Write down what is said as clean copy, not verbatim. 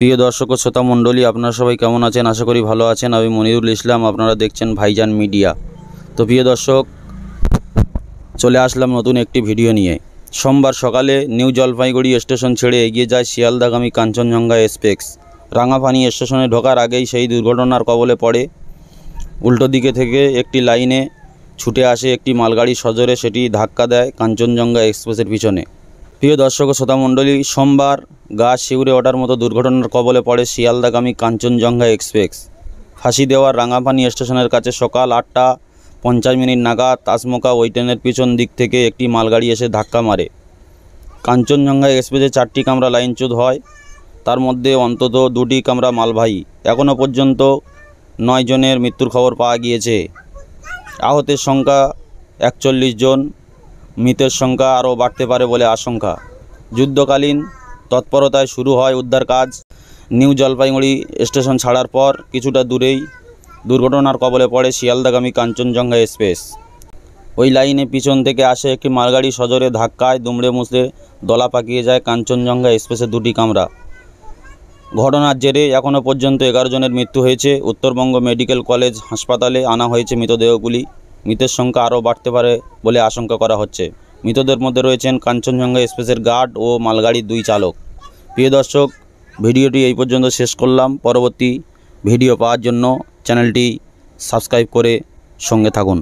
প্রিয় দর্শক ও শ্রোতা মণ্ডলী, আপনারা সবাই কেমন আছেন? আশা করি ভালো আছেন। আমি মনিরুল ইসলাম, আপনারা দেখছেন ভাইজান মিডিয়া। তো প্রিয় দর্শক, চলে আসলাম নতুন একটি ভিডিও নিয়ে। সোমবার সকালে নিউ জলপাইগুড়ি স্টেশন ছেড়ে এগিয়ে যায় শিয়ালদাগামী কাঞ্চনজঙ্ঘা এক্সপ্রেস। রাঙাপানি স্টেশনে ঢোকার আগেই সেই দুর্ঘটনার কবলে পড়ে। উল্টো দিকে থেকে একটি লাইনে ছুটে আসে একটি মালগাড়ি, সজোরে সেটি ধাক্কা দেয় কাঞ্চনজঙ্ঘা এক্সপ্রেসের পিছনে। প্রিয় দর্শক ও শ্রোতা মণ্ডলী, সোমবার গা শিউরে ওঠার মতো দুর্ঘটনার কবলে পড়ে শিয়ালদাগামী কাঞ্চনজঙ্ঘা এক্সপ্রেস। ফাঁসি দেওয়ার রাঙাপানি স্টেশনের কাছে সকাল 8:50 নাগাদ তাসমোকা ওই ট্রেনের পিছন দিক থেকে একটি মালগাড়ি এসে ধাক্কা মারে। কাঞ্চনজঙ্ঘা এক্সপ্রেসে 4টি কামরা লাইনচ্যুত হয়, তার মধ্যে অন্তত 2টি কামরা মালবাহী। এখনও পর্যন্ত 9 জনের মৃত্যুর খবর পাওয়া গিয়েছে। আহতের সংখ্যা 41 জন, মৃতের সংখ্যা আরও বাড়তে পারে বলে আশঙ্কা। যুদ্ধকালীন তৎপরতায় শুরু হয় উদ্ধার কাজ। নিউ জলপাইগুড়ি স্টেশন ছাড়ার পর কিছুটা দূরেই দুর্ঘটনার কবলে পড়ে শিয়ালদাগামী কাঞ্চনজঙ্ঘা এক্সপ্রেস। ওই লাইনে পিছন থেকে আসে একটি মালগাড়ি, সজোরে ধাক্কায় দুমড়ে মুচড়ে দলা পাকিয়ে যায় কাঞ্চনজঙ্ঘা এক্সপ্রেসের 2টি কামরা। ঘটনার জেরে এখনও পর্যন্ত 11 জনের মৃত্যু হয়েছে। উত্তরবঙ্গ মেডিকেল কলেজ হাসপাতালে আনা হয়েছে মৃতদেহগুলি। মৃতের সংখ্যা আরও বাড়তে পারে বলে আশঙ্কা করা হচ্ছে। মৃতদের মধ্যে রয়েছেন কাঞ্চনজঙ্ঘা এক্সপ্রেসের গার্ড ও মালগাড়ির 2 চালক। প্রিয় দর্শক, ভিডিওটি এই পর্যন্ত শেষ করলাম। পরবর্তী ভিডিও পাওয়ার জন্য চ্যানেলটি সাবস্ক্রাইব করে সঙ্গে থাকুন।